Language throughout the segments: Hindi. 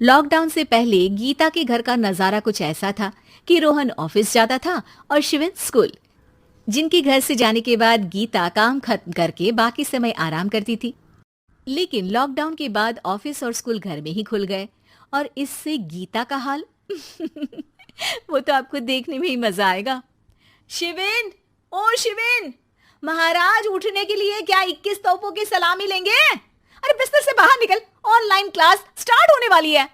लॉकडाउन से पहले गीता के घर का नजारा कुछ ऐसा था कि रोहन ऑफिस जाता था और शिविन स्कूल। जिनके घर से जाने के बाद गीता काम खत्म करके बाकी समय आराम करती थी। लेकिन लॉकडाउन के बाद ऑफिस और स्कूल घर में ही खुल गए और इससे गीता का हाल वो तो आपको देखने में ही मजा आएगा। शिविन, ओ शिविन, महाराज उठने के लिए क्या 21 तोपों की सलामी लेंगे? अरे बिस्तर से बाहर निकल, ऑनलाइन क्लास स्टार्ट होने वाली है।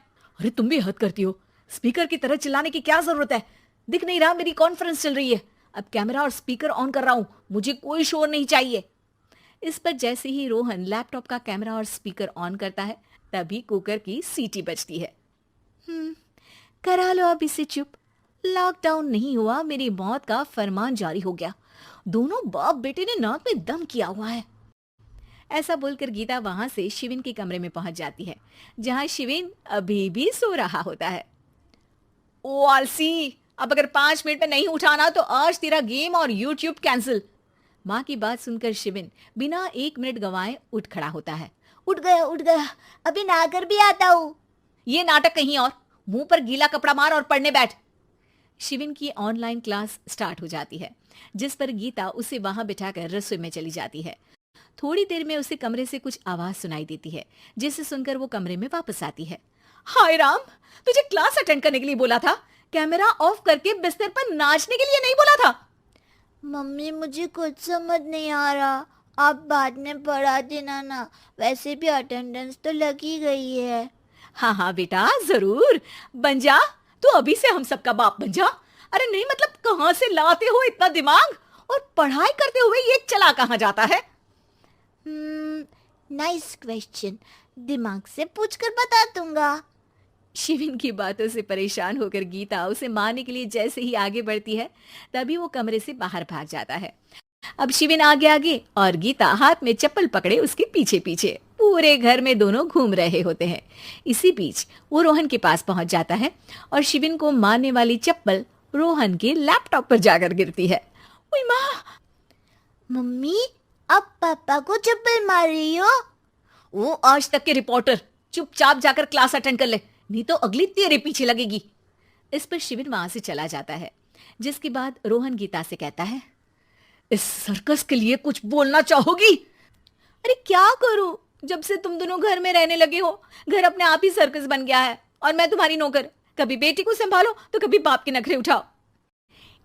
अरे तुम भी हद करती हो, स्पीकर की तरह चिल्लाने की क्या जरूरत है? दिख नहीं रहा मेरी कॉन्फ्रेंस चल रही है। अब कैमरा और स्पीकर ऑन कर रहा हूं, मुझे कोई शोर नहीं चाहिए। इस पर जैसे ही रोहन लैपटॉप का कैमरा और स्पीकर ऑन करता है तभी कुकर की सीटी बजती है। करा लो अब इसे चुप। लॉकडाउन नहीं हुआ, मेरी मौत का फरमान जारी हो गया। दोनों बाप बेटे ने नाक में दम किया हुआ है। ऐसा बोलकर गीता वहां से शिविन के कमरे में पहुंच जाती है, जहां शिविन अभी भी सो रहा होता है। ओ आलसी, अब अगर 5 मिनट में नहीं उठाना तो आज तेरा गेम और यूट्यूब कैंसिल। माँ की बात सुनकर शिविन बिना 1 मिनट गंवाए उठ खड़ा होता है। उठ गया, अभी नहाकर भी आता हूँ। ये नाटक कहीं और, मुंह पर गीला कपड़ा मार और पढ़ने बैठ। शिविन की ऑनलाइन क्लास स्टार्ट हो जाती है, जिस पर गीता उसे वहां बिठाकर रसोई में चली जाती है। थोड़ी देर में उसे कमरे से कुछ आवाज सुनाई देती है, जिसे सुनकर वो कमरे में वापस आती है। हाय राम, तुझे क्लास अटेंड करने के लिए बोला था, कैमरा ऑफ करके बिस्तर पर नाचने के लिए नहीं बोला था। मम्मी मुझे कुछ समझ नहीं आ रहा, आप बाद में पढ़ा देना ना, वैसे भी अटेंडेंस तो लगी गई है। हाँ हाँ बेटा, जरूर बन जा। तू अभी से हम सबका बाप बन जा। अरे नहीं मतलब कहाँ से लाते हो इतना दिमाग, और पढ़ाई करते हुए ये चला कहाँ जाता है? नाइस क्वेश्चन, दिमाग से पूछकर बता दूंगा। शिविन की बातों से परेशान होकर गीता उसे मारने के लिए जैसे ही आगे बढ़ती है तभी वो कमरे से बाहर भाग जाता है। अब शिविन आगे आगे और गीता हाथ में चप्पल पकड़े उसके पीछे पीछे पूरे घर में दोनों घूम रहे होते हैं। इसी बीच वो रोहन के पास पहुंच जाता है और शिविन को मारने वाली चप्पल रोहन के लैपटॉप पर जाकर गिरती है। ओए माँ! मम्मी, अब पापा को चप्पल मार रही हो? वो आज तक के रिपोर्टर, चुपचाप जाकर क्लास अटेंड कर ले, नहीं तो अगली तेरे पीछे लगेगी। इस पर शिविन वहां से चला जाता है, जिसके बाद रोहन गीता से कहता है, इस सर्कस के लिए कुछ बोलना चाहोगी? अरे क्या करूं, जब से तुम दोनों घर में रहने लगे हो घर अपने आप ही सर्कस बन गया है और मैं तुम्हारी नौकर। कभी बेटी को संभालो तो कभी बाप के नखरे उठाओ।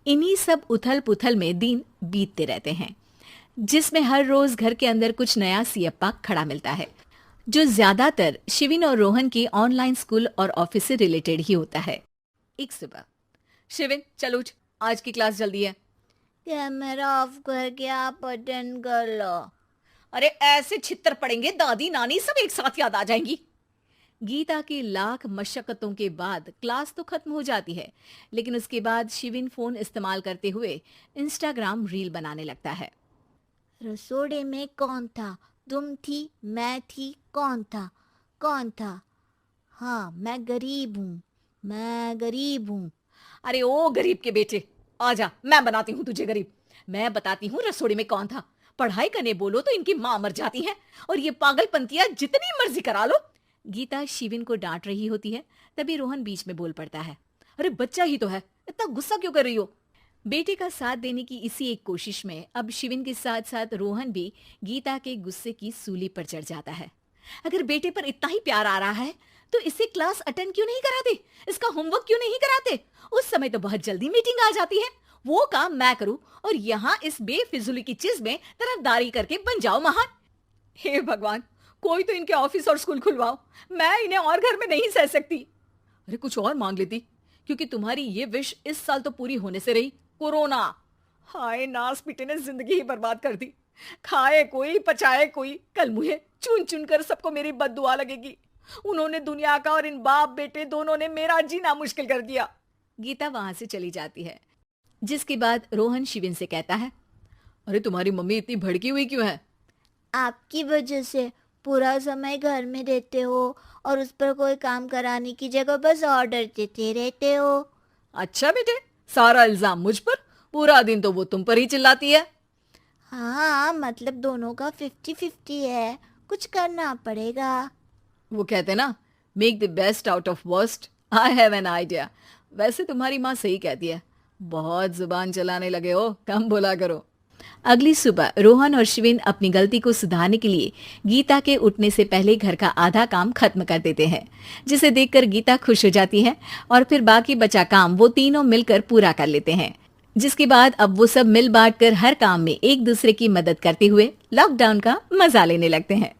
इन्हीं सब उथल पुथल में दिन बीतते रहते हैं, जिसमें हर रोज घर के अंदर कुछ नया सियप्पा खड़ा मिलता है, जो ज्यादातर शिविन और रोहन के ऑनलाइन स्कूल और ऑफिस से रिलेटेड ही होता है। एक सुबह, शिविन चलो उठ, आज की क्लास जल्दी है। कैमरा ऑफ करके आप अटेंड कर लो। अरे ऐसे छित्तर पड़ेंगे दादी नानी सब एक साथ याद आ जाएंगी। गीता की लाख मशक्कतों के बाद क्लास तो खत्म हो जाती है, लेकिन उसके बाद शिविन फोन इस्तेमाल करते हुए इंस्टाग्राम रील बनाने लगता है। रसोड़े में कौन था? तुम थी, मैं थी, कौन था? कौन था? हाँ, मैं गरीब हूँ, मैं गरीब हूँ। अरे ओ गरीब के बेटे, आजा, मैं बनाती हूँ तुझे गरीब। मैं बताती हूँ रसोड़ी में कौन था। पढ़ाई करने बोलो तो इनकी माँ मर जाती है और ये पागलपंतियां जितनी मर्जी करा लो। गीता शिविन को डांट रही होती है, तभी रोहन बीच में बोल पड़ता है, अरे बच्चा ही तो है, इतना गुस्सा क्यों कर रही हो? बेटे का साथ देने की इसी एक कोशिश में अब शिविन के साथ साथ रोहन भी गीता के गुस्से की सूली पर चढ़ जाता है। अगर बेटे पर इतना ही प्यार आ रहा है तो इसे क्लास अटेंड क्यों नहीं कराते, इसका होमवर्क क्यों नहीं कराते? उस समय तो बहुत जल्दी मीटिंग आ जाती है, वो काम मैं करूं और यहाँ इस बेफिजुली की चीज में तरफदारी करके बन जाओ महान। हे भगवान, कोई तो इनके ऑफिस और स्कूल खुलवाओ, मैं इन्हें और घर में नहीं सह सकती। अरे कुछ और मांग लेती, क्योंकि तुम्हारी ये विश इस साल तो पूरी होने से रही, कोरोना। हाय नास पिटे ने जिंदगी ही बर्बाद कर दी। खाए कोई पचाए कोई, कल मुझे चुन चुन कर सबको मेरी बद्दुआ लगेगी। उन्होंने दुनिया का और इन बाप बेटे दोनों ने मेरा जीना मुश्किल कर दिया। गीता वहां से चली जाती है, जिसके बाद रोहन शिविन से कहता है, अरे तुम्हारी मम्मी इतनी भड़की हुई क्यों है? आपकी वजह से पूरा समय घर में रहते हो और उस पर कोई काम कराने की जगह बस ऑर्डर देते रहते हो। अच्छा बेटे, सारा इल्जाम मुझ पर, पूरा दिन तो वो तुम पर ही चिल्लाती है। हाँ, मतलब दोनों का 50-50 है, कुछ करना पड़ेगा। वो कहते ना, make the best out of worst. I have an idea. वैसे तुम्हारी माँ सही कहती है, बहुत जुबान चलाने लगे हो, कम बोला करो। अगली सुबह रोहन और शिविन अपनी गलती को सुधारने के लिए गीता के उठने से पहले घर का आधा काम खत्म कर देते हैं, जिसे देखकर गीता खुश हो जाती है और फिर बाकी बचा काम वो तीनों मिलकर पूरा कर लेते हैं। जिसके बाद अब वो सब मिल बांट कर हर काम में एक दूसरे की मदद करते हुए लॉकडाउन का मजा लेने लगते हैं।